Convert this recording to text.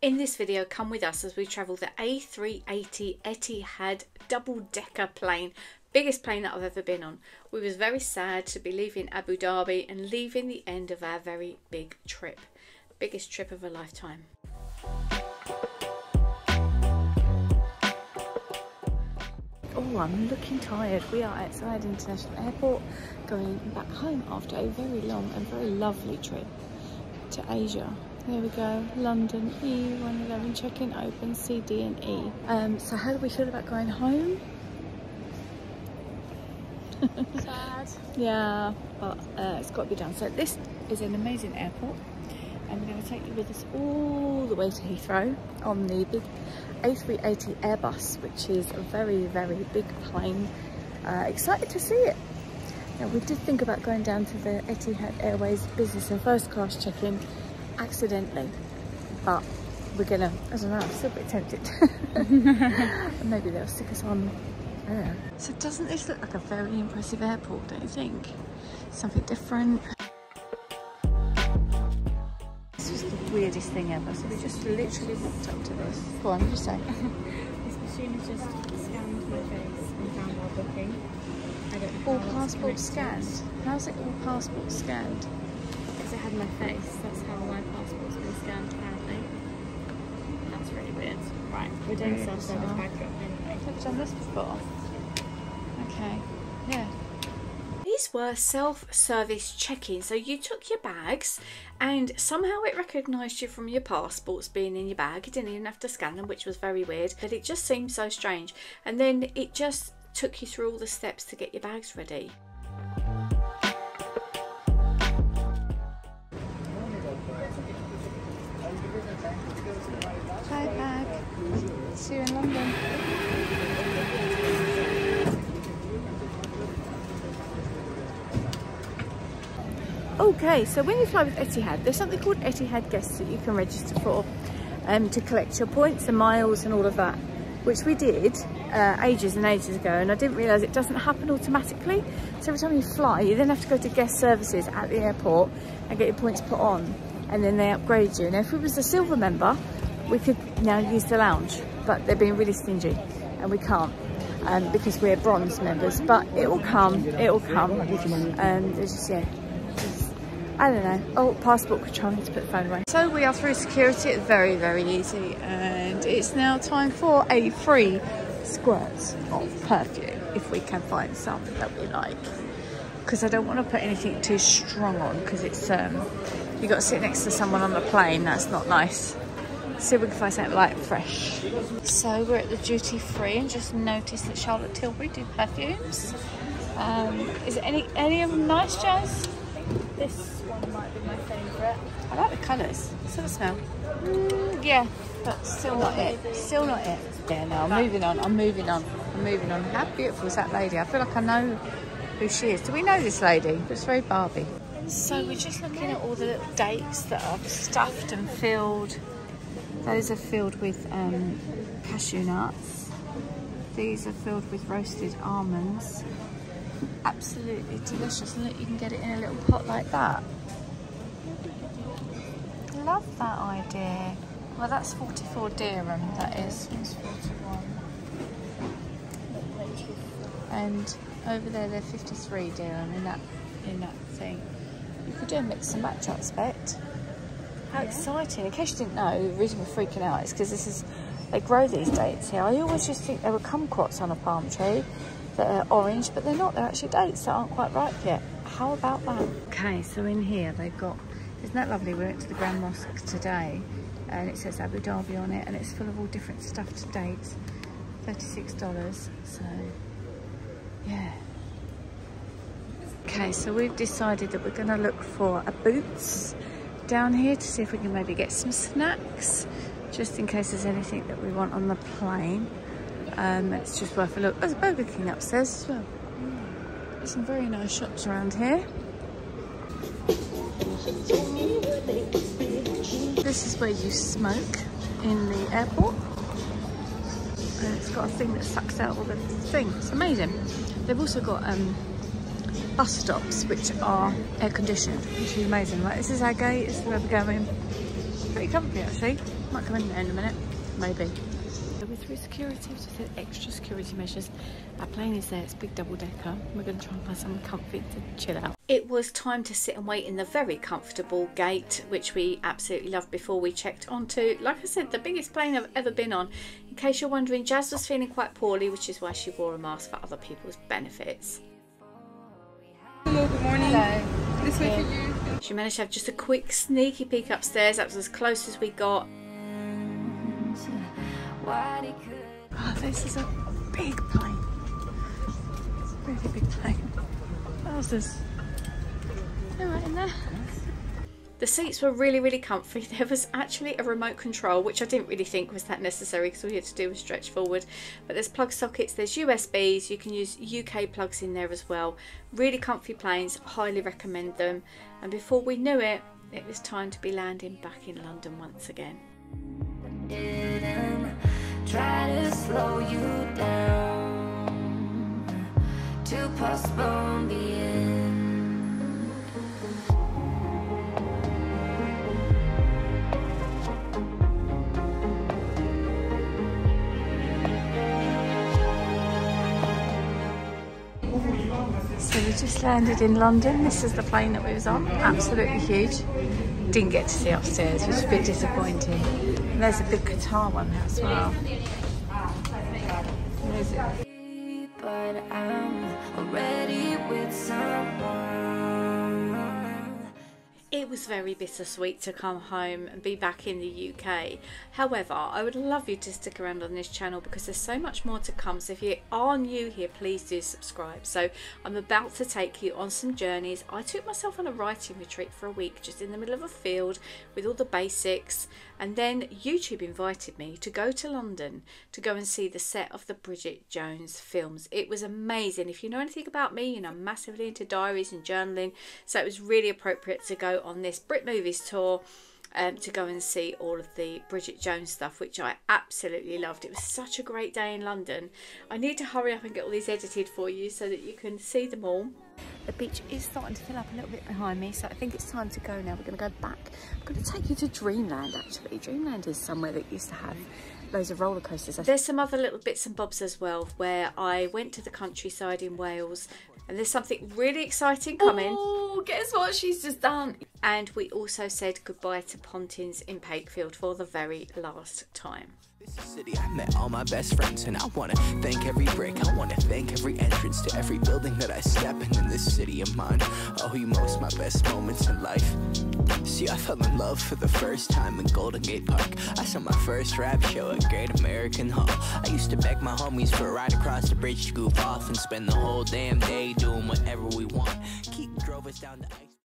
In this video, come with us as we travel the A380 Etihad double-decker plane. Biggest plane that I've ever been on. We was very sad to be leaving Abu Dhabi and leaving the end of our very big trip. Biggest trip of a lifetime. Oh, I'm looking tired. We are at Etihad International Airport going back home after a very long and very lovely trip to Asia. There we go, London, E111, check-in open, C, D and E. So how do we feel about going home? Sad. Yeah, but it's got to be done. So this is an amazing airport and we're going to take you with us all the way to Heathrow on the big A380 Airbus, which is a very, very big plane. Excited to see it. Now, we did think about going down to the Etihad Airways business and first class check-in accidentally, but we're gonna, I don't know, I'm still a bit tempted. Maybe they'll stick us on. I don't know. So doesn't this look like a very impressive airport, don't you think? Something different. This was the weirdest thing ever. So we just literally walked up to this. Go on, what did you say? This machine has just scanned my face and found our booking. I don't know All passports scanned? How's it all passports scanned? Because it had my face. That's how my passport's been scanned apparently. That's really weird. Right, we're doing self-service bag drop anyway. I've done this before. Okay, yeah. These were self-service check-in, so you took your bags and somehow it recognised you from your passports being in your bag. You didn't even have to scan them, which was very weird, but it just seemed so strange. And then it just took you through all the steps to get your bags ready. Hi, bag. See you in London. Okay, so when you fly with Etihad, there's something called Etihad Guests that you can register for to collect your points and miles and all of that, which we did ages and ages ago, and I didn't realise it doesn't happen automatically. So every time you fly, you then have to go to guest services at the airport and get your points put on, and then they upgrade you. Now, if we was a silver member, we could now use the lounge, but they're being really stingy and we can't because we're bronze members, but it will come, it will come. There's just, yeah, I don't know. Oh, passport control, I need to put the phone away. So we are through security. It's very, very easy, and it's now time for a free squirt of perfume, if we can find some that we like, because I don't want to put anything too strong on, because it's you got to sit next to someone on the plane. That's not nice. See if we can find something light and fresh. So we're at the duty free and just noticed that Charlotte Tilbury do perfumes. Is it any of them nice, Jazz? This one might be my favourite. I like the colours. What's the smell? Yeah, but still not it. Still not it. Yeah, no, I'm moving on. I'm moving on. I'm moving on. How beautiful is that lady? I feel like I know who she is. Do we know this lady? It's very Barbie. So we're just looking at all the little dates that are stuffed and filled. Those are filled with cashew nuts. These are filled with roasted almonds. Absolutely delicious. And look, you can get it in a little pot like that. Love that idea. Well, that's 44 dirham, that is. It's 41. And over there, they're 53 dirham in that thing. You could do a mix and match, I expect. How exciting. In case you didn't know, the reason we're freaking out is because they grow these dates here. I always just think they were kumquats on a palm tree that are orange, but they're not. They're actually dates that aren't quite ripe yet. How about that? Okay, so in here they've got, isn't that lovely? We went to the Grand Mosque today and it says Abu Dhabi on it, and it's full of all different stuffed dates. $36, so yeah. Okay, so we've decided that we're going to look for a Boots down here to see if we can maybe get some snacks, just in case there's anything that we want on the plane. It's just worth a look. There's a Burger King upstairs as well. There's some very nice shops around here. This is where you smoke in the airport. And it's got a thing that sucks out all the thing. It's amazing. They've also got bus stops which are air conditioned, which is amazing. Like, this is our gate, this is where we're going. Pretty comfy actually. Might come in there in a minute, maybe. So we're through security, we just did extra security measures. Our plane is there, it's a big double decker. We're going to try and find something comfy to chill out. It was time to sit and wait in the very comfortable gate, which we absolutely loved before we checked onto, like I said, the biggest plane I've ever been on. In case you're wondering, Jazz was feeling quite poorly, which is why she wore a mask for other people's benefits. Hello, good morning. Hello. This way for you. She managed to have just a quick sneaky peek upstairs. That was as close as we got. Oh, this is a big plane. Really big plane. What else is there right in there? The seats were really, really comfy. There was actually a remote control, which I didn't really think was that necessary because all you had to do was stretch forward. But there's plug sockets, there's USBs, you can use UK plugs in there as well. Really comfy planes, highly recommend them. And before we knew it, it was time to be landing back in London once again. Try to slow you down, to postpone the end. So we just landed in London. This is the plane that we was on, absolutely huge. Didn't get to see upstairs, which was a bit disappointing. And there's a big guitar one as well. Where is it? But I'm already with someone. It was very bittersweet to come home and be back in the UK. However, I would love you to stick around on this channel because there's so much more to come. So if you are new here, please do subscribe. So I'm about to take you on some journeys. I took myself on a writing retreat for a week, just in the middle of a field with all the basics. And then YouTube invited me to go to London to go and see the set of the Bridget Jones films. It was amazing. If you know anything about me, you know I'm massively into diaries and journaling. So it was really appropriate to go on this Brit Movies tour to go and see all of the Bridget Jones stuff, which I absolutely loved. It was such a great day in London. I need to hurry up and get all these edited for you so that you can see them all. The beach is starting to fill up a little bit behind me, so I think it's time to go now. We're going to go back. I'm going to take you to Dreamland, actually. Dreamland is somewhere that used to have loads of roller coasters. There's some other little bits and bobs as well, where I went to the countryside in Wales, and there's something really exciting coming. Oh, guess what she's just done? And we also said goodbye to Pontins in Pakefield for the very last time. This city, I met all my best friends, and I want to thank every brick. I want to thank every entrance to every building that I step in this city of mine. I owe you most my best moments in life. See, I fell in love for the first time in Golden Gate Park. I saw my first rap show at Great American Hall. I used to beg my homies for a ride across the bridge to goof off and spend the whole damn day doing whatever we want. Keith drove us down to ice.